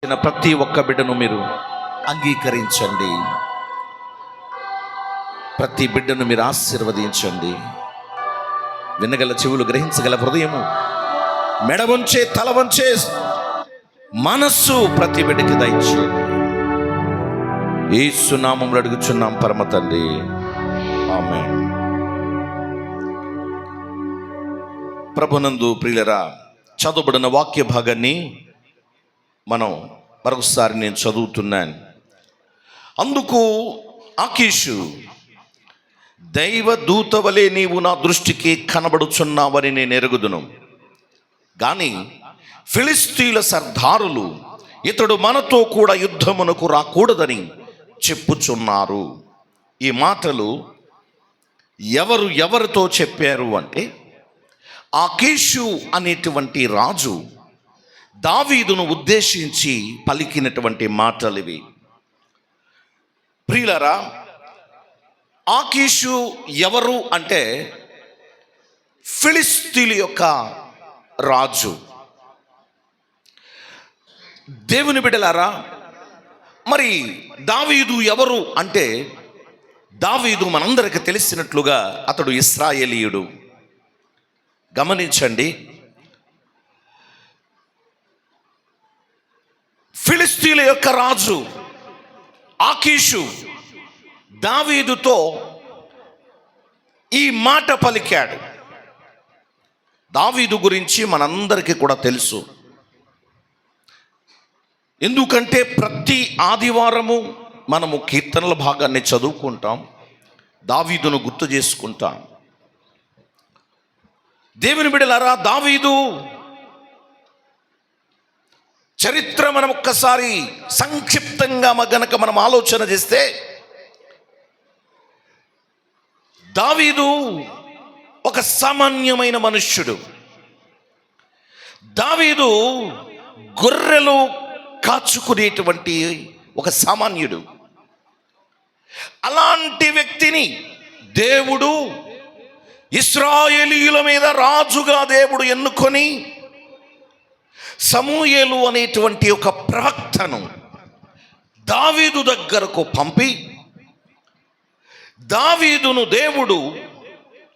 ప్రతి ఒక్క బిడ్డను మీరు అంగీకరించండి. ప్రతి బిడ్డను మీరు ఆశీర్వదించండి. వినగల చెవులు, గ్రహించగల హృదయము, మెడ వంచే తల వంచే మనస్సు ప్రతి బిడ్డకి దయచేయండి. యేసు నామములో అడుగుచున్నాం పరమ తండ్రి, ఆమేన్. ప్రభునందు ప్రియులరా, చదువుబడిన వాక్య భాగాన్ని మనం మరొకసారి నేను చదువుతున్నాను. అందుకు ఆకీషు, దైవ దూత వలె నీవు నా దృష్టికి కనబడుచున్నావని నేను ఎరుగుదును, కానీ ఫిలిస్తీయుల సర్దారులు ఇతడు మనతో కూడా యుద్ధమునకు రాకూడదని చెప్పుచున్నారు. ఈ మాటలు ఎవరితో చెప్పారు అంటే, ఆకీషు అనేటువంటి రాజు దావీదును ఉద్దేశించి పలికినటువంటి మాటలు ఇవి. ప్రియులారా, ఆకీషు ఎవరు అంటే ఫిలిస్తీయుల యొక్క రాజు. దేవుని బిడ్డలారా, మరి దావీదు ఎవరు అంటే, దావీదు మనందరికి తెలిసినట్లుగా అతడు ఇశ్రాయేలీయుడు. గమనించండి, ఫిలిస్తీయుల యొక్క రాజు ఆకీషు దావీదుతో ఈ మాట పలికాడు. దావీదు గురించి మనందరికీ కూడా తెలుసు. ఎందుకంటే ప్రతి ఆదివారము మనము కీర్తనల భాగాన్ని చదువుకుంటాం, దావీదును గుర్తు చేసుకుంటాం. దేవుని బిడ్డలారా, దావీదు చరిత్ర మనం ఒక్కసారి సంక్షిప్తంగా గనక మనం ఆలోచన చేస్తే, దావీదు ఒక సామాన్యమైన మనుష్యుడు. దావీదు గొర్రెలు కాచుకునేటువంటి ఒక సామాన్యుడు. అలాంటి వ్యక్తిని దేవుడు ఇశ్రాయేలీయుల మీద రాజుగా దేవుడు ఎన్నుకొని సమూయేలు అనేటువంటి ఒక ప్రవక్తను దావీదు దగ్గరకు పంపి, దావీదును దేవుడు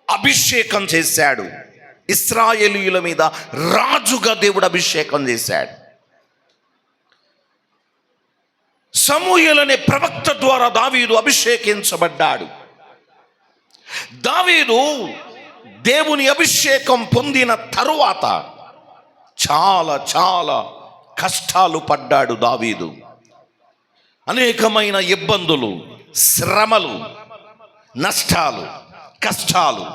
అభిషేకం చేశాడు. ఇశ్రాయేలీయుల మీద రాజుగా దేవుడు అభిషేకం చేశాడు. సమూయేలు అనే ప్రవక్త ద్వారా దావీదు అభిషేకించబడ్డాడు. దావీదు దేవుని అభిషేకం పొందిన తరువాత చాలా చాలా కష్టాలు పడ్డాడు. దావీదు అనేకమైన ఇబ్బందులు, శ్రమలు, నష్టాలు, కష్టాలు,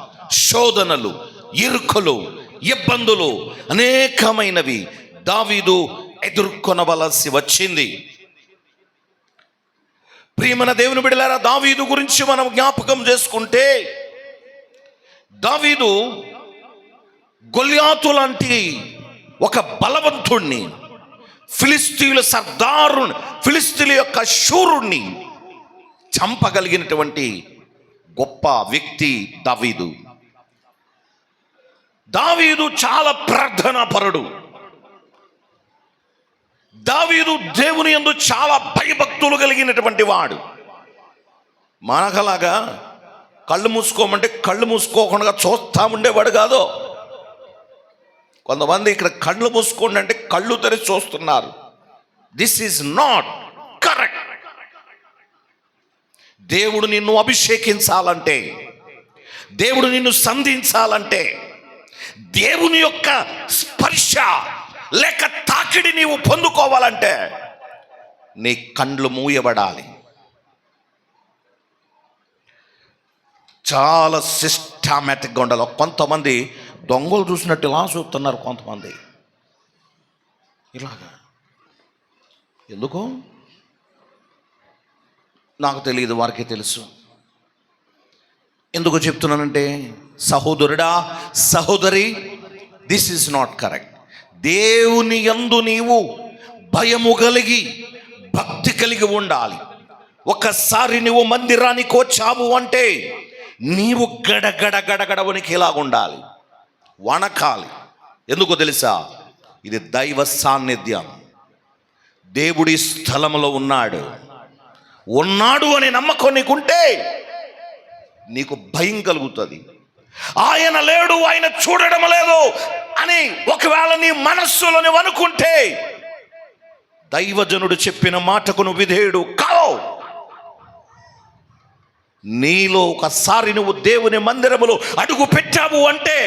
శోధనలు, ఇరుకులు, ఇబ్బందులు అనేకమైనవి దావీదు ఎదుర్కొనవలసి వచ్చింది. ప్రియమైన దేవుని బిడ్డలారా, దావీదు గురించి మనం జ్ఞాపకం చేసుకుంటే, దావీదు గొల్యాతు లాంటి ఒక బలవంతుణ్ణి, ఫిలిస్తీయుల సర్దారుని, ఫిలిస్తీయుల యొక్క శూరుణ్ణి చంపగలిగినటువంటి గొప్ప వ్యక్తి దావీదు. దావీదు చాలా ప్రార్థనాపరుడు. దావీదు దేవుని యందు చాలా భయభక్తులు కలిగినటువంటి వాడు. మనకలాగా కళ్ళు మూసుకోమంటే కళ్ళు మూసుకోకుండా చూస్తా ఉండేవాడు కాదు. కొంతమంది ఇక్కడ కళ్ళు మూసుకోండి అంటే కళ్ళు తెరిచి చూస్తున్నారు. This is not correct. దేవుడు నిన్ను అభిషేకించాలంటే, దేవుడు నిన్ను సంధించాలంటే, దేవుని యొక్క స్పర్శ లేక తాకిడి నీవు పొందుకోవాలంటే నీ కండ్లు మూయబడాలి. చాలా సిస్టమేటిక్గా ఉండాలి. కొంతమంది దొంగలు చూసినట్టు ఇలా చూస్తున్నారు, కొంతమంది ఇలాగా. ఎందుకు నాకు తెలియదు, వారికి తెలుసు. ఎందుకు చెప్తున్నానంటే, సహోదరుడా, సహోదరి, దిస్ ఈజ్ నాట్ కరెక్ట్. దేవుని యందు నీవు భయము కలిగి భక్తి కలిగి ఉండాలి. ఒకసారి నువ్వు మందిరానికి వచ్చావు అంటే నీవు గడగడ గడగడ వణికిలాగా ఉండాలి, వణకాలి. ఎందుకో తెలుసా? ఇది దైవ సాన్నిధ్యం. దేవుడి స్థలంలో ఉన్నాడు అని నమ్మకం నీకుంటే నీకు భయం కలుగుతుంది. ఆయన లేడు, ఆయన చూడడం లేదు అని ఒకవేళ నీ మనస్సులో నువ్వు అనుకుంటే దైవజనుడు చెప్పిన మాటకు నువ్వు విధేయుడు కావు. నీలో ఒకసారి నువ్వు దేవుని మందిరములో అడుగు పెట్టావు అంటే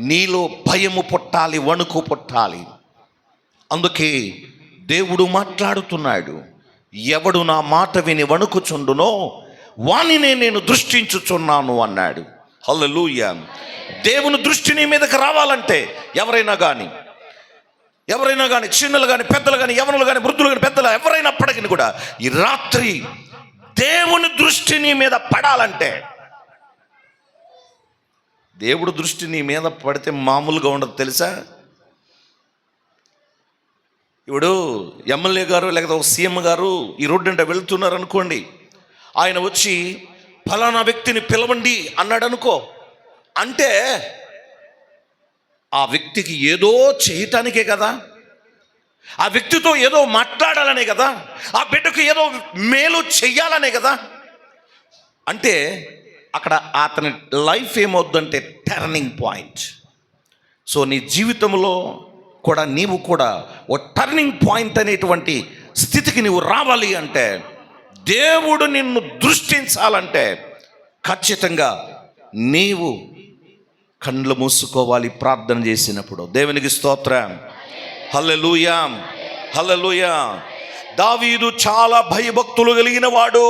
నీలో భయము పుట్టాలి, వణుకు పుట్టాలి. అందుకే దేవుడు మాట్లాడుతున్నాడు, ఎవడు నా మాట విని వణుకుచుండునో వానినే నేను దృష్టించుచున్నాను అన్నాడు. హల్లెలూయా. దేవుని దృష్టి నీ మీదకి రావాలంటే ఎవరైనా కానీ చిన్నలు కానీ పెద్దలు కానీ యవనులు కానీ వృద్ధులు కానీ పెద్దలు ఎవరైనప్పటికీ కూడా ఈ రాత్రి దేవుని దృష్టి నీ మీద పడాలంటే, దేవుడు దృష్టి నీ మీద పడితే మామూలుగా ఉండదు తెలుసా. ఇప్పుడు ఎమ్మెల్యే గారు లేకపోతే ఒక సీఎం గారు ఈ రోడ్డు అంటే వెళ్తున్నారు అనుకోండి, ఆయన వచ్చి ఫలానా వ్యక్తిని పిలవండి అన్నాడు అనుకో, అంటే ఆ వ్యక్తికి ఏదో చేయటానికే కదా, ఆ వ్యక్తితో ఏదో మాట్లాడాలనే కదా, ఆ బిడ్డకు ఏదో మేలు చెయ్యాలనే కదా. అంటే అక్కడ అతని లైఫ్ ఏమవుద్దంటే టర్నింగ్ పాయింట్. సో నీ జీవితంలో కూడా నీవు కూడా ఓ టర్నింగ్ పాయింట్ అనేటువంటి స్థితికి నీవు రావాలి అంటే, దేవుడు నిన్ను దృష్టించాలంటే ఖచ్చితంగా నీవు కళ్ళు మూసుకోవాలి ప్రార్థన చేసినప్పుడు. దేవునికి స్తోత్రం. హల్లెలూయా, హల్లెలూయా. దావీదు చాలా భయభక్తులు కలిగిన వాడు.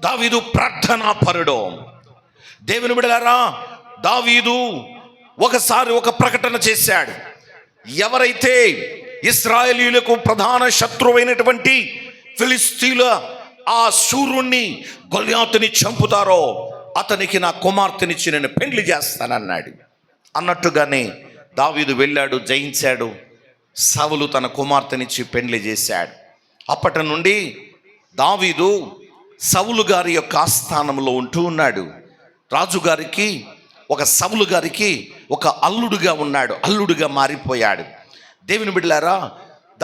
దావీదు ప్రార్థనా పరుడు. దేవుని బిడ్డలారా, దావీదు ఒకసారి ఒక ప్రకటన చేశాడు. ఎవరైతే ఇశ్రాయేలీయులకు ప్రధాన శత్రువైనటువంటి ఫిలిస్తీన్ల ఆ శూరుణ్ణి గొల్యాతుని చంపుతారో అతనికి నా కుమార్తెనిచ్చి నేను పెండ్లి చేస్తానన్నాడు. అన్నట్టుగానే దావీదు వెళ్ళాడు, జయించాడు. సౌలు తన కుమార్తెనిచ్చి పెండ్లి చేశాడు. అప్పటి నుండి దావీదు సౌలు గారి యొక్క ఆస్థానంలో ఉంటూ ఉన్నాడు. రాజుగారికి ఒక సౌలు గారికి ఒక అల్లుడుగా ఉన్నాడు, అల్లుడుగా మారిపోయాడు. దేవుని బిడ్డలారా,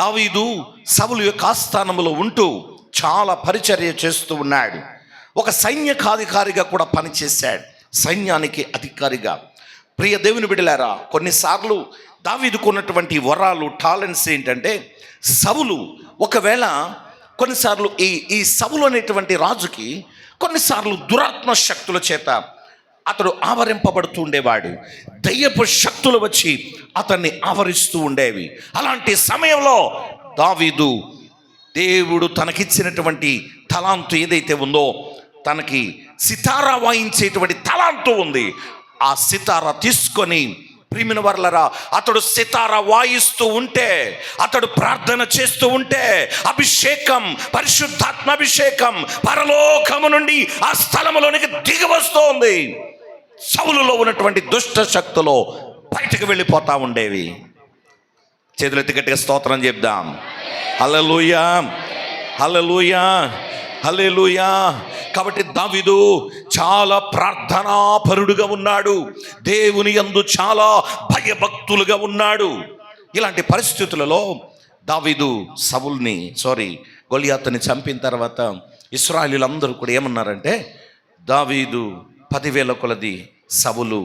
దావీదు సౌలు యొక్క ఆస్థానంలో ఉంటూ చాలా పరిచర్య చేస్తూ ఉన్నాడు. ఒక సైన్యాధికారిగా కూడా పనిచేశాడు, సైన్యానికి అధికారిగా. ప్రియ దేవుని బిడ్డలారా, కొన్నిసార్లు దావీదుకు ఉన్నటువంటి వరాలు, టాలెంట్స్ ఏంటంటే, సౌలు ఒకవేళ కొన్నిసార్లు ఈ సౌలు అనేటువంటి రాజుకి కొన్నిసార్లు దురాత్మ శక్తుల చేత అతడు ఆవరింపబడుతూ ఉండేవాడు. దయ్యపు శక్తులు వచ్చి అతన్ని ఆవరిస్తూ ఉండేవి. అలాంటి సమయంలో దావీదు దేవుడు తనకిచ్చినటువంటి తలాంతు ఏదైతే ఉందో, తనకి సితారా వాయించేటువంటి తలాంతు ఉంది. ఆ సితారా తీసుకొని ప్రియమైన వారలారా, అతడు సితారా వాయిస్తూ ఉంటే, అతడు ప్రార్థన చేస్తూ ఉంటే అభిషేకం, పరిశుద్ధాత్మ అభిషేకం పరలోకము నుండి ఆ స్థలములోనికి దిగి వస్తోంది. సౌలులో ఉన్నటువంటి దుష్ట శక్తులు బయటకు వెళ్ళిపోతా ఉండేవి. చేతులెత్తి గట్టిగా స్తోత్రం చెప్దాం. హల్లెలూయా, హల్లెలూయా, హల్లెలూయా. కాబట్టి దావీదు చాలా ప్రార్థనాపరుడుగా ఉన్నాడు, దేవుని యందు చాలా భయభక్తులుగా ఉన్నాడు. ఇలాంటి పరిస్థితులలో దావీదు గొలియాతుని చంపిన తర్వాత ఇశ్రాయేలీయులందరూ కూడా ఏమన్నారంటే, దావీదు 10,000 కొలది, సౌలు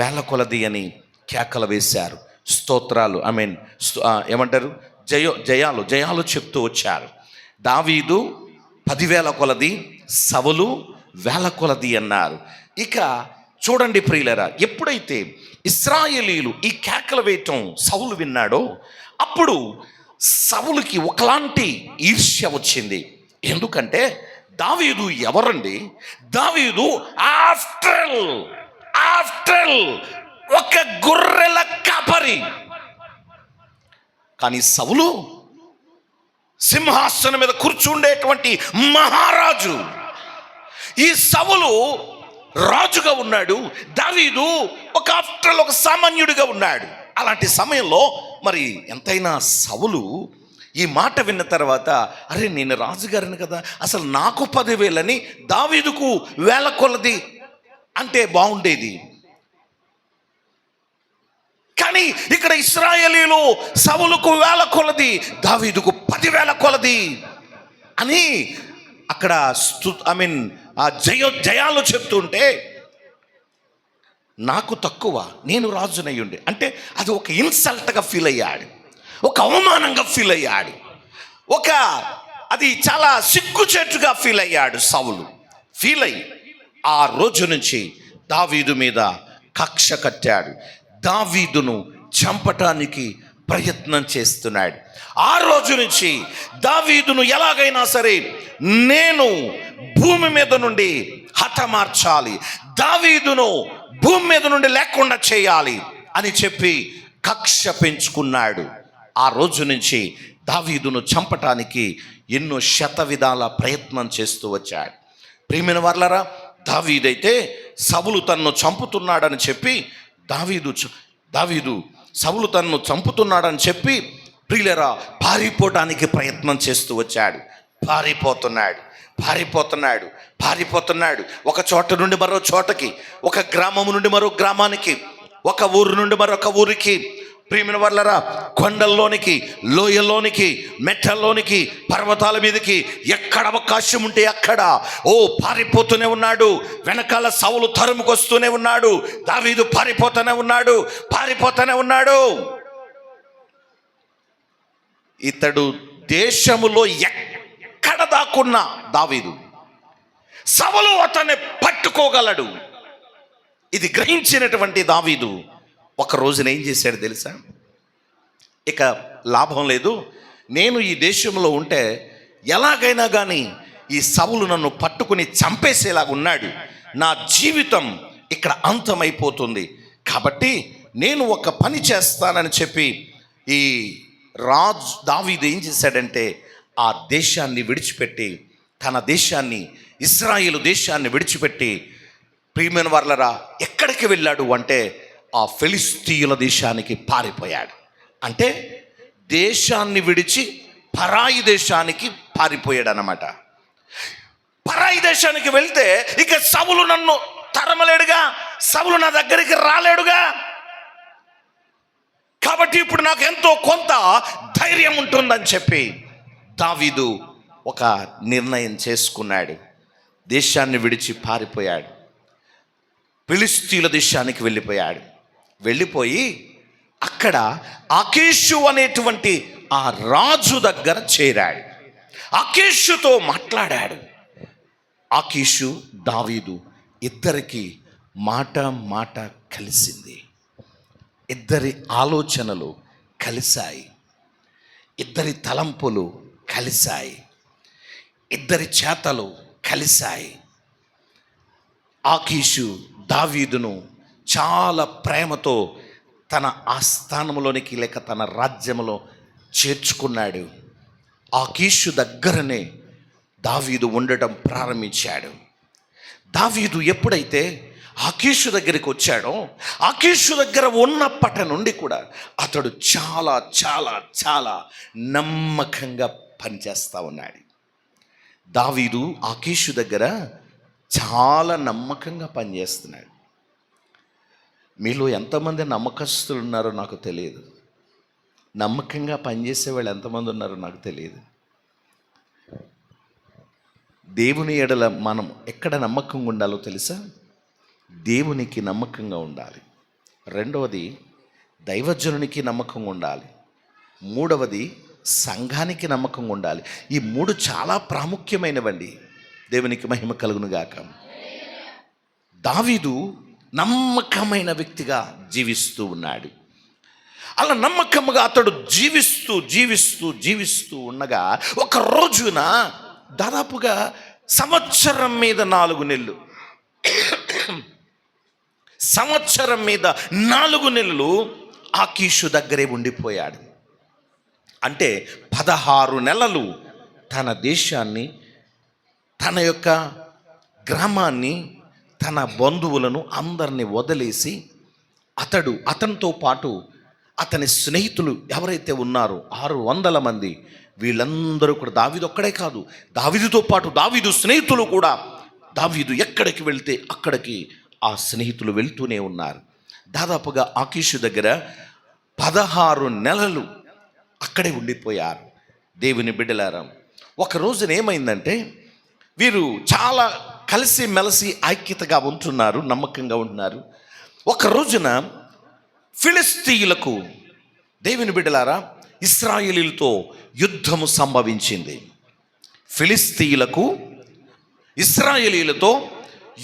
1,000 కొలది అని కేకలు వేశారు. స్తోత్రాలు, ఏమంటారు, జయాలు చెప్తూ వచ్చారు. దావీదు 10,000 కొలది, సౌలు 1,000 కొలది అన్నారు. ఇక చూడండి ప్రియులరా, ఎప్పుడైతే ఇశ్రాయేలీయులు ఈ కేకలు వేయటం సౌలు విన్నాడో అప్పుడు సౌలుకి ఒకలాంటి ఈర్ష్య వచ్చింది. ఎందుకంటే దావీదు ఎవరండి? దావీదు ఆఫ్టర్ ఒక గొర్రెల కాపరి. కానీ సౌలు సింహాసనం మీద కూర్చుండేటువంటి మహారాజు. ఈ సౌలు రాజుగా ఉన్నాడు, దావీదు ఒక సామాన్యుడిగా ఉన్నాడు. అలాంటి సమయంలో మరి ఎంతైనా సౌలు ఈ మాట విన్న తర్వాత, అరే నేను రాజుగారిని కదా, అసలు నాకు 10,000 దావీదుకు 1,000 కొలది అంటే బాగుండేది. కానీ ఇక్కడ ఇశ్రాయేలీలు సౌలుకు 1000 కొలది, దావీదుకు 10,000 కొలది అని అక్కడ ఆ జయాలు చెప్తుంటే, నాకు తక్కువ, నేను రాజునయ్యుండి అంటే అది ఒక ఇన్సల్ట్గా ఫీల్ అయ్యాడు, ఒక అవమానంగా ఫీల్ అయ్యాడు, అది చాలా సిగ్గుచేటుగా ఫీల్ అయ్యాడు సౌలు. ఫీల్ అయ్యి ఆ రోజు నుంచి దావీదు మీద కక్ష కట్టాడు, దావీదును చంపటానికి ప్రయత్నం చేస్తున్నాడు. ఆ రోజు నుంచి దావీదును ఎలాగైనా సరే నేను భూమి మీద నుండి హతమార్చాలి, దావీదును భూమి మీద నుండి లేకుండా చేయాలి అని చెప్పి కక్ష పెంచుకున్నాడు. ఆ రోజు నుంచి దావీదును చంపటానికి ఎన్నో శతవిధాల ప్రయత్నం చేస్తూ వచ్చాడు. ప్రియమైన వారలారా, దావీదైతే సౌలు తన్ను చంపుతున్నాడని చెప్పి దావీదు సౌలు తన్ను చంపుతున్నాడని చెప్పి ప్రియులరా పారిపోవటానికి ప్రయత్నం చేస్తూ వచ్చాడు. పారిపోతున్నాడు ఒక చోట నుండి మరో చోటకి, ఒక గ్రామము నుండి మరో గ్రామానికి, ఒక ఊరు నుండి మరొక ఊరికి. ప్రియమైన వారలారా, కొండల్లోనికి, లోయల్లోనికి, మెట్టల్లోనికి, పర్వతాల మీదకి ఎక్కడ అవకాశం ఉంటే అక్కడ పారిపోతూనే ఉన్నాడు. వెనకాల సౌలు తరుముకొస్తూనే ఉన్నాడు, దావీదు పారిపోతూనే ఉన్నాడు. ఇతడు దేశములో ఎక్కడ దాక్కున్నా దావీదు, సౌలు అతన్ని పట్టుకోగలడు. ఇది గ్రహించినటువంటి దావీదు ఒక రోజున ఏం చేశాడు తెలుసా? ఇక లాభం లేదు, నేను ఈ దేశంలో ఉంటే ఎలాగైనా కానీ ఈ సౌలు నన్ను పట్టుకుని చంపేసేలాగా ఉన్నాడు, నా జీవితం ఇక్కడ అంతమైపోతుంది, కాబట్టి నేను ఒక పని చేస్తానని చెప్పి ఈ దావీదు ఏం చేశాడంటే ఆ దేశాన్ని విడిచిపెట్టి, తన దేశాన్ని, ఇశ్రాయేలు దేశాన్ని విడిచిపెట్టి, ప్రియమైన వారలారా ఎక్కడికి వెళ్ళాడు అంటే ఆ ఫిలిస్తీయుల దేశానికి పారిపోయాడు. అంటే దేశాన్ని విడిచి పరాయి దేశానికి పారిపోయాడు అన్నమాట. పరాయి దేశానికి వెళ్తే ఇక సౌలు నన్ను తరమలేడుగా, సౌలు నా దగ్గరికి రాలేడుగా, కాబట్టి ఇప్పుడు నాకు ఎంతో కొంత ధైర్యం ఉంటుందని చెప్పి దావీదు ఒక నిర్ణయం చేసుకున్నాడు. దేశాన్ని విడిచి పారిపోయాడు, ఫిలిస్తీయుల దేశానికి వెళ్ళిపోయి అక్కడ ఆకీషు అనేటువంటి ఆ రాజు దగ్గర చేరాడు. ఆకీషుతో మాట్లాడాడు. ఆకీషు, దావీదు ఇద్దరికి మాట కలిసింది. ఇద్దరి ఆలోచనలు కలిశాయి, ఇద్దరి తలంపులు కలిశాయి, ఇద్దరి చేతలు కలిశాయి. ఆకీషు దావీదును చాలా ప్రేమతో తన ఆస్థానంలోనికి లేక తన రాజ్యంలో చేర్చుకున్నాడు. ఆకీషు దగ్గరనే దావీదు ఉండటం ప్రారంభించాడు. దావీదు ఎప్పుడైతే ఆకీషు దగ్గరికి వచ్చాడో, ఆకీషు దగ్గర ఉన్నప్పటి నుండి కూడా అతడు చాలా చాలా చాలా నమ్మకంగా పనిచేస్తూ ఉన్నాడు. దావీదు ఆకీషు దగ్గర చాలా నమ్మకంగా పనిచేస్తున్నాడు. మీలో ఎంతమంది నమ్మకస్తులు ఉన్నారో నాకు తెలియదు, నమ్మకంగా పనిచేసే వాళ్ళు ఎంతమంది ఉన్నారో నాకు తెలియదు. దేవుని ఎడల మనం ఎక్కడ నమ్మకంగా ఉండాలో తెలుసా? దేవునికి నమ్మకంగా ఉండాలి. రెండవది దైవజనునికి నమ్మకంగా ఉండాలి. మూడవది సంఘానికి నమ్మకంగా ఉండాలి. ఈ మూడు చాలా ప్రాముఖ్యమైనవండి. దేవునికి మహిమ కలుగును గాక. దావీదు నమ్మకమైన వ్యక్తిగా జీవిస్తూ ఉన్నాడు. అలా నమ్మకముగా అతడు జీవిస్తూ ఉండగా ఒక రోజున దాదాపుగా సంవత్సరం మీద 4 నెలలు, సంవత్సరం మీద 4 నెలలు ఆకీషు దగ్గరే ఉండిపోయాడు. అంటే 16 నెలలు తన దేశాన్ని, తన యొక్క గ్రామాన్ని, తన బంధువులను అందరినీ వదిలేసి అతనితో పాటు అతని స్నేహితులు ఎవరైతే ఉన్నారో 600 మంది, వీళ్ళందరూ కూడా, దావీదు ఒక్కడే కాదు, దావీదుతో పాటు దావీదు స్నేహితులు కూడా, దావీదు ఎక్కడికి వెళ్తే అక్కడికి ఆ స్నేహితులు వెళ్తూనే ఉన్నారు. దాదాపుగా ఆకీషు దగ్గర 16 నెలలు అక్కడే ఉండిపోయారు. దేవుని బిడ్డలారా, ఒక రోజున ఏమైందంటే వీరు చాలా కలిసి మెలిసి ఐక్యతగా ఉంటున్నారు, నమ్మకంగా ఉంటున్నారు. ఒక రోజున ఫిలిస్తీయులకు, దేవుని బిడ్డలారా, ఇశ్రాయేలీయులతో యుద్ధము సంభవించింది. ఫిలిస్తీయులకు ఇశ్రాయేలీయులతో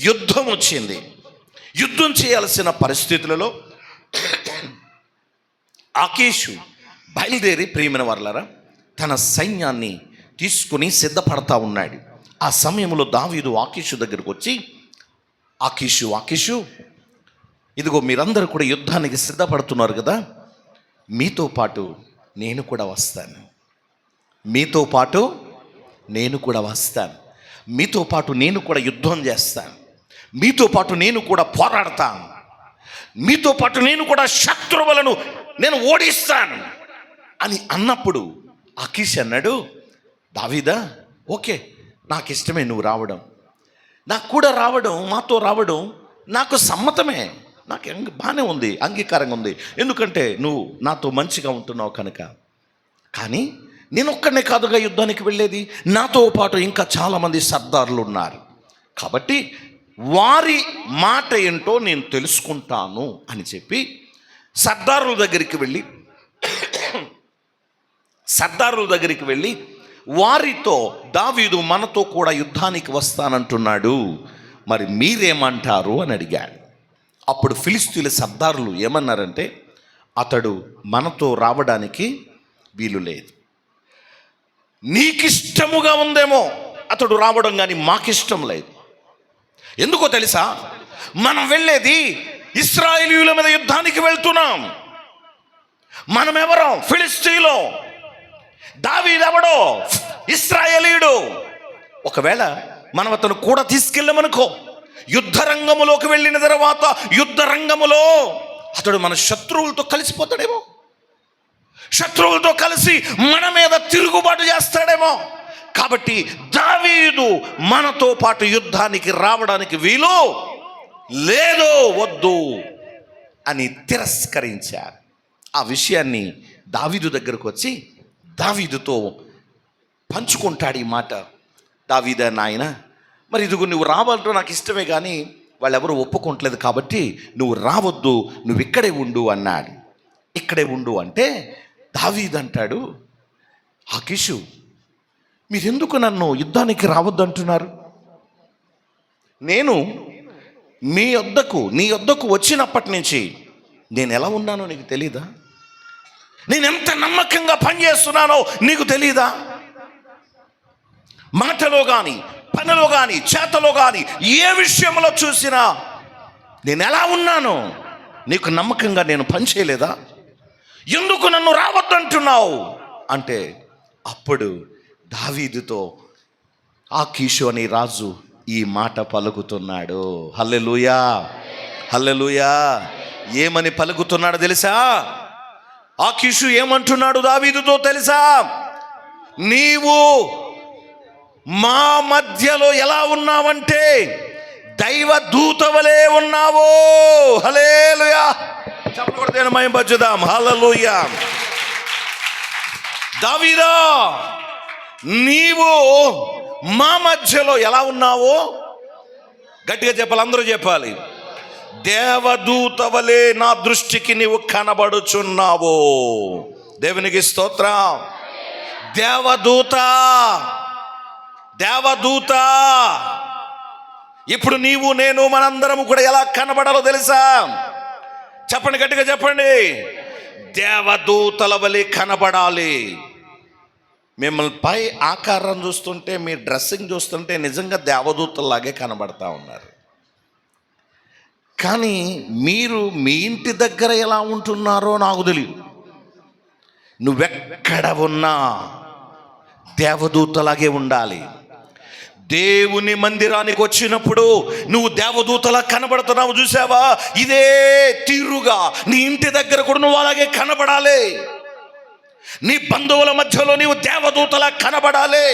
యుద్ధం వచ్చింది. యుద్ధం చేయాల్సిన పరిస్థితులలో ఆకీషు బయలుదేరి, ప్రియమైన వారలారా, తన సైన్యాన్ని తీసుకుని సిద్ధపడతా ఉన్నాడు. ఆ సమయంలో దావీదు ఆకీషు దగ్గరకు వచ్చి, ఆకీషు, ఇదిగో మీరందరూ కూడా యుద్ధానికి సిద్ధపడుతున్నారు కదా, మీతో పాటు నేను కూడా వస్తాను. మీతో పాటు నేను కూడా యుద్ధం చేస్తాను. మీతో పాటు నేను కూడా పోరాడతాను. మీతో పాటు నేను కూడా శత్రువులను నేను ఓడిస్తాను అని అన్నప్పుడు ఆకీష్ అన్నాడు, దావీదా, ఓకే, నాకు ఇష్టమే నువ్వు రావడం, నాకు కూడా రావడం, మాతో రావడం నాకు సమ్మతమే, నాకు బాగానే ఉంది, అంగీకారంగా ఉంది, ఎందుకంటే నువ్వు నాతో మంచిగా ఉంటున్నావు కనుక. కానీ నేను ఒక్కడనే కాదుగా యుద్ధానికి వెళ్ళేది, నాతో పాటు ఇంకా చాలామంది సర్దారులు ఉన్నారు, కాబట్టి వారి మాట ఏంటో నేను తెలుసుకుంటాను అని చెప్పి సర్దారుల దగ్గరికి వెళ్ళి వారితో, దావీదు మనతో కూడా యుద్ధానికి వస్తానంటున్నాడు, మరి మీరేమంటారు అని అడిగాడు. అప్పుడు ఫిలిస్తీయుల సర్దారులు ఏమన్నారంటే, అతడు మనతో రావడానికి వీలు లేదు, నీకిష్టముగా ఉందేమో అతడు రావడం, కానీ మాకిష్టం లేదు. ఎందుకో తెలుసా, మనం వెళ్ళేది ఇశ్రాయేలీయుల మీద యుద్ధానికి వెళ్తున్నాం. మనమెవరో ఫిలిస్తీయులు, దావీదెవడో ఇశ్రాయేలీయుడు. ఒకవేళ మనం అతను కూడా తీసుకెళ్ళమనుకో, యుద్ధ రంగములోకి వెళ్ళిన తర్వాత యుద్ధ రంగములో అతడు మన శత్రువులతో కలిసిపోతాడేమో, శత్రువులతో కలిసి మన మీద తిరుగుబాటు చేస్తాడేమో. కాబట్టి దావీదు మనతో పాటు యుద్ధానికి రావడానికి వీలు లేదు, వద్దు అని తిరస్కరించారు. ఆ విషయాన్ని దావీదు దగ్గరకు వచ్చి దావీదుతో పంచుకుంటాడు ఈ మాట. దావీదా, నాయన, మరి ఇదిగో నువ్వు రావాలంటూ నాకు ఇష్టమే, కానీ వాళ్ళెవరూ ఒప్పుకోవట్లేదు, కాబట్టి నువ్వు రావద్దు, నువ్వు ఇక్కడే ఉండు అన్నాడు. ఇక్కడే ఉండు అంటే దావీదు అంటాడు, ఆకీషు, మీరెందుకు నన్ను యుద్ధానికి రావద్దు అంటున్నారు? నేను నీ యొద్దకు వచ్చినప్పటి నుంచి నేను ఎలా ఉన్నానో నీకు తెలీదా? నేను ఎంత నమ్మకంగా పనిచేస్తున్నానో నీకు తెలీదా? మాటలో కానీ, పనిలో కానీ, చేతలో కానీ, ఏ విషయంలో చూసినా నేను ఎలా ఉన్నానో నీకు నమ్మకంగా నేను పనిచేయలేదా? ఎందుకు నన్ను రావద్దంటున్నావు అంటే, అప్పుడు దావీదుతో ఆకీషు అనే రాజు ఈ మాట పలుకుతున్నాడు. హల్లెలూయా, హల్లెలూయా. ఏమని పలుకుతున్నాడు తెలుసా? ఆకీషు ఏమంటున్నాడు దావీదుతో తెలుసా? నీవు మా మధ్యలో ఎలా ఉన్నావంటే దైవ దూతవలే ఉన్నావు. హల్లెలూయా. చెప్పకూడదు, మహిమపరచుదాం. హల్లెలూయా. దావీదా, నీవు మా మధ్యలో ఎలా ఉన్నావో, గట్టిగా చెప్పాలి, అందరూ చెప్పాలి, దేవదూతవలే నా దృష్టికి నీవు కనబడుచున్నావు. దేవునికి స్తోత్రం. దేవదూత. ఇప్పుడు నీవు నేను మనందరము కూడా ఎలా కనబడాలో తెలుసా? చెప్పండి, గట్టిగా చెప్పండి. దేవదూతల వలె కనబడాలి. మిమ్మల్ని పై ఆకారం చూస్తుంటే, మీ డ్రెస్సింగ్ చూస్తుంటే నిజంగా దేవదూతల్లాగే కనబడతా ఉన్నారు. కానీ మీరు మీ ఇంటి దగ్గర ఎలా ఉంటున్నారో నాకు తెలియదు. నువ్వెక్కడ ఉన్నా దేవదూతలాగే ఉండాలి. దేవుని మందిరానికి వచ్చినప్పుడు నువ్వు దేవదూతలా కనబడుతున్నావు, చూసావా? ఇదే తీరుగా నీ ఇంటి దగ్గర కూడా నువ్వు అలాగే కనబడాలి. నీ బంధువుల మధ్యలో నీవు దేవదూతలా కనబడాలి.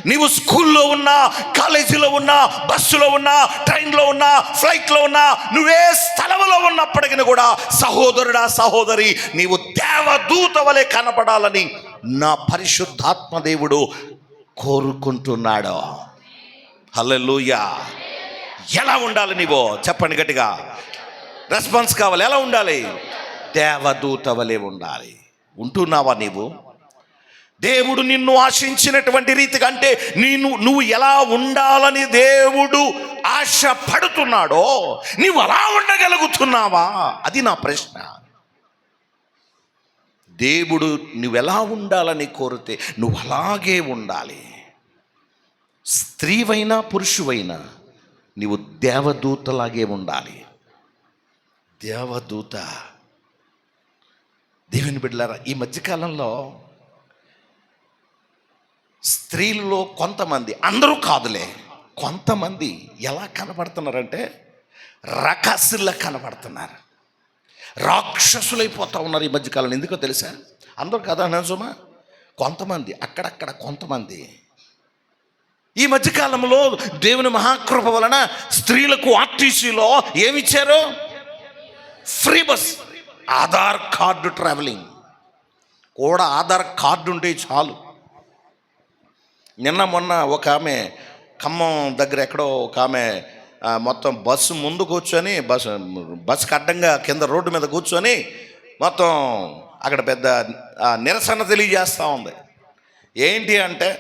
నీవు స్కూల్లో ఉన్నా, కాలేజీలో ఉన్నా, బస్సులో ఉన్నా, ట్రైన్లో ఉన్నా, ఫ్లైట్లో ఉన్నా, నువ్వే స్థలంలో ఉన్నప్పటికీ కూడా సహోదరుడా, సహోదరి, నీవు దేవదూత వలె కనపడాలని నా పరిశుద్ధాత్మ దేవుడు కోరుకుంటున్నాడు. హల్లెలూయా. ఎలా ఉండాలి నీవో చెప్పండి గట్టిగా, రెస్పాన్స్ కావాలి. ఎలా ఉండాలి? దేవదూత వలె ఉండాలి. ఉంటున్నావా నీవు? దేవుడు నిన్ను ఆశించినటువంటి రీతిగా, అంటే నువ్వు ఎలా ఉండాలని దేవుడు ఆశ పడుతున్నాడో నీవు అలా ఉండగలుగుతున్నావా? అది నా ప్రశ్న. దేవుడు నువ్వెలా ఉండాలని కోరితే నువ్వు అలాగే ఉండాలి. స్త్రీవైనా పురుషువైనా నీవు దేవదూతలాగే ఉండాలి. దేవదూత. దేవుని బిడ్డలారా, ఈ మధ్యకాలంలో స్త్రీలలో కొంతమంది, అందరూ కాదులే, కొంతమంది ఎలా కనపడుతున్నారంటే రకసుల్లా కనపడుతున్నారు. రాక్షసులైపోతూ ఉన్నారు ఈ మధ్యకాలంలో. ఎందుకో తెలుసా? అందరూ కదా నిజమా? కొంతమంది, అక్కడక్కడ కొంతమంది. ఈ మధ్యకాలంలో దేవుని మహాకృప వలన స్త్రీలకు ఆర్టీసీలో ఏమిచ్చారు? Free bus, Aadhaar card travelling కూడా. ఆధార్ కార్డు ఉంటే చాలు. నిన్న మొన్న ఒక ఆమె ఖమ్మం దగ్గర ఎక్కడో ఒక ఆమె మొత్తం బస్సు ముందు కూర్చొని, బస్సుకి అడ్డంగా కింద రోడ్డు మీద కూర్చొని మొత్తం అక్కడ పెద్ద నిరసన తెలియజేస్తూ ఉంది. ఏంటి అంటే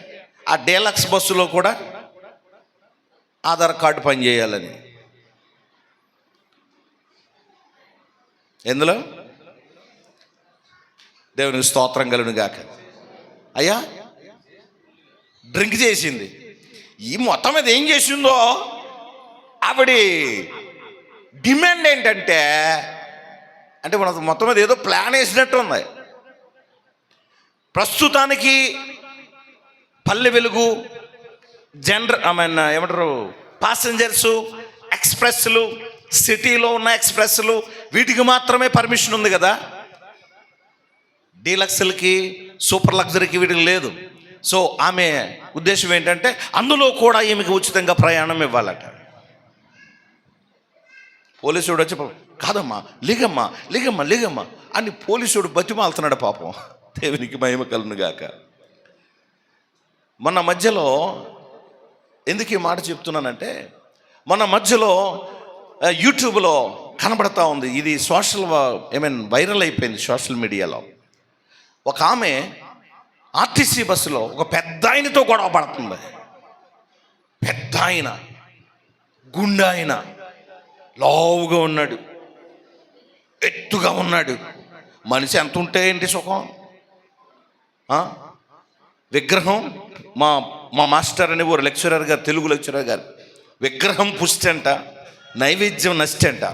ఆ డీలక్స్ బస్సులో కూడా ఆధార్ కార్డు పనిచేయాలని. ఎందులో? దేవునికి స్తోత్రం కలుగును గాక. అయ్యా, డ్రింక్ చేసింది. ఈ మొత్తం మీద ఏం చేసిందో ఆవిడ డిమాండ్ ఏంటంటే, అంటే మన మొత్తం మీద ఏదో ప్లాన్ వేసినట్టు ఉంది. ప్రస్తుతానికి పల్లె వెలుగు, ఏమంటారు, ప్యాసింజర్సు, ఎక్స్ప్రెస్లు, సిటీలో ఉన్న ఎక్స్ప్రెస్లు, వీటికి మాత్రమే పర్మిషన్ ఉంది కదా. డీలక్స్లకి, సూపర్ లగ్జరీకి వీటికి లేదు. సో ఆమె ఉద్దేశం ఏంటంటే అందులో కూడా ఈమెకి ఉచితంగా ప్రయాణం ఇవ్వాలట. పోలీసుడు వచ్చి, కాదమ్మా, లిగమ్మా లిగమ్మా లిగమ్మా అని పోలీసుడు బతిమాలుతున్నాడు పాపం. దేవునికి మహిమ కలుగును గాక. మొన్న మధ్యలో ఎందుకు ఈ మాట చెప్తున్నానంటే, మొన్న మధ్యలో యూట్యూబ్లో కనబడతా ఉంది, ఇది వైరల్ అయిపోయింది సోషల్ మీడియాలో. ఒక ఆమె ఆర్టీసీ బస్సులో ఒక పెద్ద ఆయనతో గొడవ పడుతుంది. పెద్ద ఆయన, గుండె ఆయన, లావుగా ఉన్నాడు, ఎత్తుగా ఉన్నాడు. మనిషి ఎంత ఉంటే ఏంటి సుఖం? విగ్రహం, మా మాస్టర్ అని ఓ లెక్చరర్ గారు, తెలుగు లెక్చరర్ గారు, విగ్రహం పుష్టి అంట, నైవేద్యం నష్టి అంట.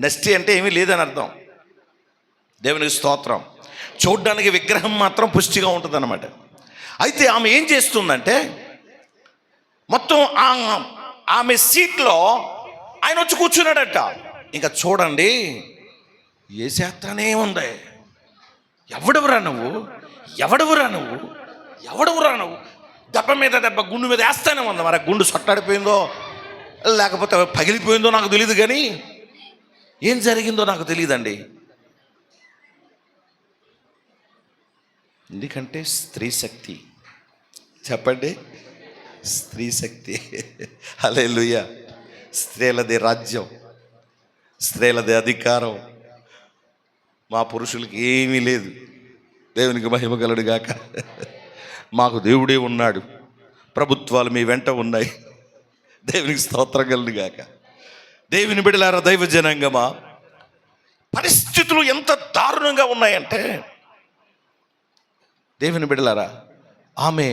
నష్టి అంటే ఏమీ లేదని అర్థం. దేవునికి స్తోత్రం. చూడ్డానికి విగ్రహం మాత్రం పుష్టిగా ఉంటుంది అన్నమాట. అయితే ఆమె ఏం చేస్తుందంటే, మొత్తం ఆమె సీట్లో ఆయన వచ్చి కూర్చున్నాడట. ఇంకా చూడండి, ఏ చేస్తానే ఉంది. ఎవడవురా నువ్వు, ఎవడవురా నువ్వు, ఎవడవురా నువ్వు, దెబ్బ మీద దెబ్బ, గుండు మీద వేస్తానే ఉంది. మరి గుండు సొట్టాడిపోయిందో లేకపోతే పగిలిపోయిందో నాకు తెలియదు, కానీ ఏం జరిగిందో నాకు తెలియదండి. ఎందుకంటే స్త్రీ శక్తి. చెప్పండి, స్త్రీ శక్తి. హల్లెలూయా. స్త్రీలదే రాజ్యం, స్త్రీలదే అధికారం. మా పురుషులకి ఏమీ లేదు. దేవునికి మహిమ కలుగును గాక. మాకు దేవుడే ఉన్నాడు, ప్రభుత్వాలు మీ వెంట ఉన్నాయి. దేవునికి స్తోత్రం కలుగును గాక. దేవుని బిడ్డలారా, దైవ జనాంగమా, పరిస్థితులు ఎంత దారుణంగా ఉన్నాయంటే, దేవుని బిడ్డలారా, ఆమె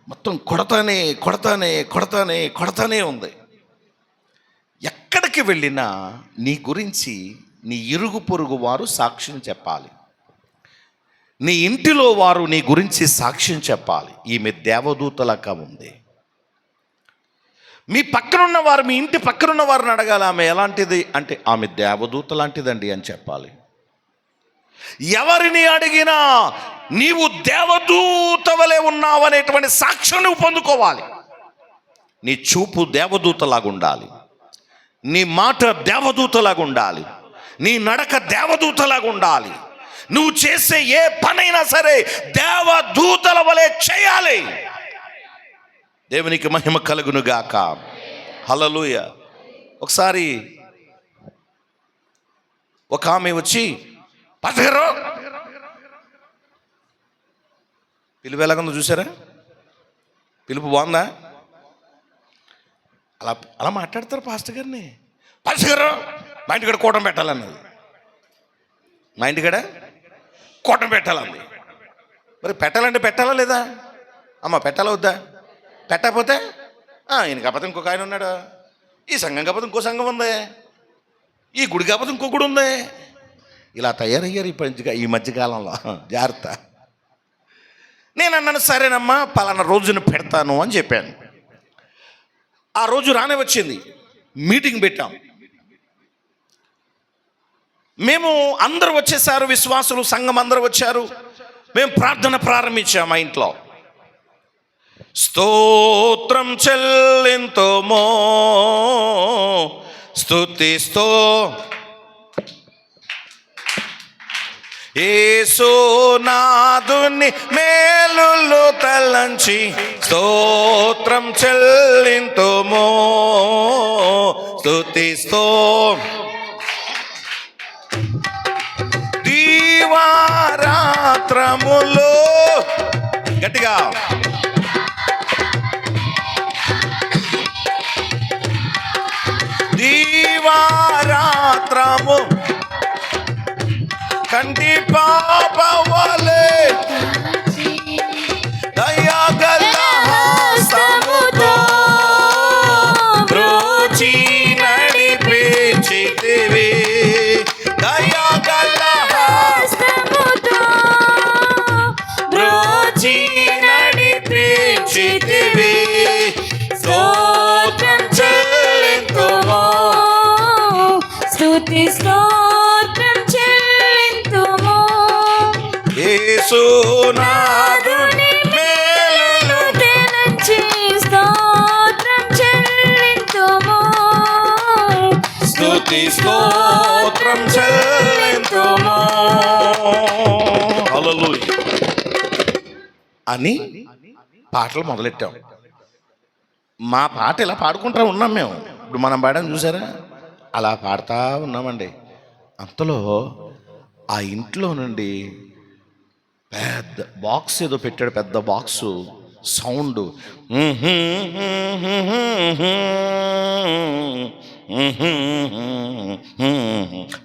మొత్తం కొడతానే ఉంది. ఎక్కడికి వెళ్ళినా నీ గురించి నీ ఇరుగు పొరుగు వారు సాక్ష్యం చెప్పాలి. నీ ఇంటిలో వారు నీ గురించి సాక్ష్యం చెప్పాలి. ఈమె దేవదూతలాగా ఉంది. మీ పక్కనున్న వారు, మీ ఇంటి పక్కనున్న వారిని అడగాలి, ఆమె ఎలాంటిది అంటే, ఆమె దేవదూత లాంటిదండి అని చెప్పాలి. ఎవరిని అడిగినా నీవు దేవదూత వలె ఉన్నావనేటువంటి సాక్ష్యం నువ్వు పొందుకోవాలి. నీ చూపు దేవదూతలాగా ఉండాలి, నీ మాట దేవదూతలాగా ఉండాలి, నీ నడక దేవదూతలాగా ఉండాలి. నువ్వు చేసే ఏ పనైనా సరే దేవదూతల వలె చేయాలి. దేవునికి మహిమ కలుగును గాక. హల్లెలూయా. ఒకసారి ఒక ఆమె వచ్చి, పాస్టర్ గారు పిలుపు ఎలాగుందో చూసారా? పిలుపు బాగుందా? అలా మాట్లాడతారు పాస్టర్ గారిని. పాస్టర్ గారు మా ఇంటికాడ కూటం పెట్టాలన్నది, మా ఇంటికాడ కూటం పెట్టాలంది. మరి పెట్టాలంటే పెట్టాలా లేదా? అమ్మ పెట్టాలా వద్దా? పెట్టకపోతే ఈయన కాకపోతే ఇంకొక ఆయన ఉన్నాడు, ఈ సంఘం కాకపోతే ఇంకో సంఘం ఉంది, ఈ గుడి కాకపోతే ఇంకో గుడి ఉంది. ఇలా తయారయ్యారు ఈ మధ్యకాలంలో. జాగ్రత్త. నేను అన్నాను, సరేనమ్మా పలానా రోజున పెడతాను అని చెప్పాను. ఆ రోజు రానే వచ్చింది. మీటింగ్ పెట్టాం. మేము అందరూ వచ్చేసారు, విశ్వాసులు సంఘం అందరూ వచ్చారు. మేము ప్రార్థన ప్రారంభించాం మా ఇంట్లో. స్తోత్రం చెల్లింతుమో స్తుతిస్తో యేసునాథుని మేలులు తలంచి స్తోత్రం చెల్లింతుమో స్తుతిస్తో దీవారాత్రములు గట్టిగా దీవారాత్రము కంటి పాపవలే దయాగల హస్తముతో బ్రోచి నడిపించితివి. దయాగల హస్తముతో బ్రోచి నడిపించితివి. స్తోత్రం చెల్లింతుమో స్తుతి స్తోత్రం చెల్లింతుమో యేసునాథుని మేలులు తలంచి స్తోత్రం చెల్లింతుమో స్తుతి స్తోత్రం చెల్లింతుమో హల్లెలూయా అని పాటలు మొదలెట్టాం. మా పాట ఇలా పాడుకుంటా ఉన్నాం మేము. ఇప్పుడు మనం పాడాం చూసారా, అలా పాడుతూ ఉన్నామండి. అంతలో ఆ ఇంట్లో నుండి పెద్ద బాక్స్ ఏదో పెట్టాడు, పెద్ద బాక్సు సౌండ్.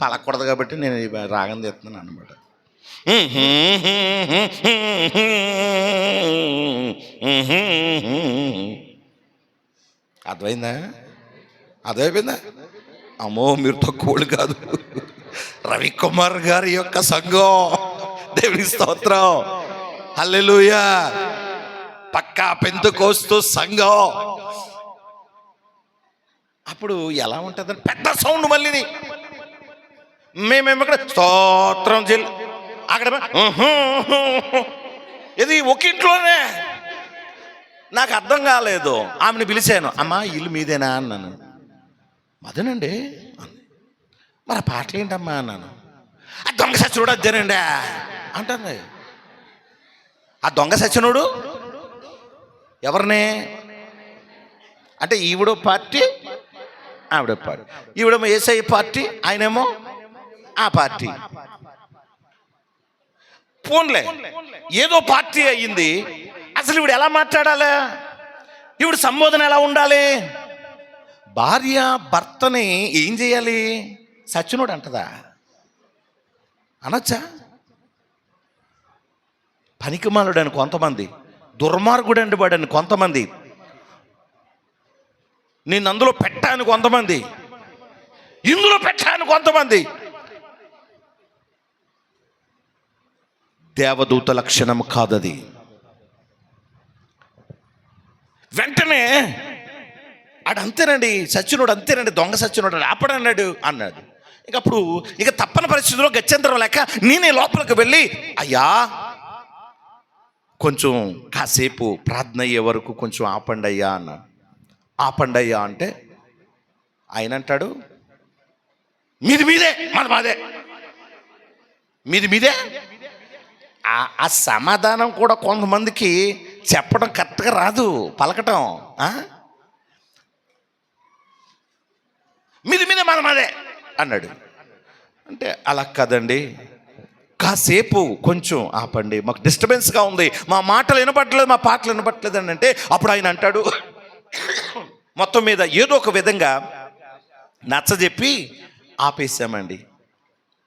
పలకూడదు కాబట్టి నేను రాగం తీస్తున్నాను అనమాట. అర్థమైందా? అర్థమైపోయిందా? అమ్మో మీరు తక్కువలు కాదు. రవికుమార్ గారి యొక్క సంఘం. దేవుని స్తోత్రం. హల్లెలూయా. పక్కా పెంతెకోస్తు సంఘం. అప్పుడు ఎలా ఉంటుందని పెద్ద సౌండ్ మళ్ళీ. మేమేమో ఇక్కడ స్తోత్రం చెల్లి, అక్కడ ఇది ఒక ఇంట్లోనే. నాకు అర్థం కాలేదు. ఆమెను పిలిచాను, అమ్మా ఇల్లు మీదేనా అన్నాను. అదేనండి. మరి ఆ పాటలు ఏంటమ్మా అన్నాను. ఆ దొంగ సచ్చినోడు అదేనండి అంటుంది. ఆ దొంగ సచ్చినోడు ఎవరిని అంటే ఈవిడో పార్టీ ఆవిడ పార్టీ, ఈవిడేమో ఏసఐ పార్టీ, ఆయనేమో ఆ పార్టీ. పోన్లే ఏదో పార్టీ అయ్యింది. అసలు ఈవిడ ఎలా మాట్లాడాలి? ఈవిడ సంబోధన ఎలా ఉండాలి? భార్య భర్తని ఏం చేయాలి? సచ్చినోడు అంటదా? అనొచ్చా? పనికిమాలుడు అని కొంతమంది, దుర్మార్గుడు అండి వాడని కొంతమంది, నేను అందులో పెట్టాను కొంతమంది, ఇందులో పెట్టాను కొంతమంది. దేవదూత లక్షణం కాదది. వెంటనే ఆడు అంతేనండి, సచ్చినోడు అంతేనండి, దొంగ సచ్చినోడు ఆపడన్నాడు అన్నాడు. ఇక అప్పుడు ఇక తప్పని పరిస్థితిలో గత్యంతరం లేక నేనే లోపలికి వెళ్ళి, అయ్యా కొంచెం కాసేపు ప్రార్థన అయ్యే వరకు కొంచెం ఆపండి అయ్యా అన్న. ఆపండి అయ్యా అంటే ఆయన అంటాడు, మీది మీదే మాదే, మీది మీదే. ఆ సమాధానం కూడా కొంతమందికి చెప్పడం కరెక్ట్గా రాదు, పలకటం. మీది మీదే మాదే అన్నాడు. అంటే అలా కదండి, కాసేపు కొంచెం ఆపండి, మాకు డిస్టర్బెన్స్గా ఉంది, మా మాటలు వినపట్లేదు, మా పాటలు వినపట్లేదు అని అంటే అప్పుడు ఆయన అంటాడు, మొత్తం మీద ఏదో ఒక విధంగా నచ్చజెప్పి ఆపేసామండి.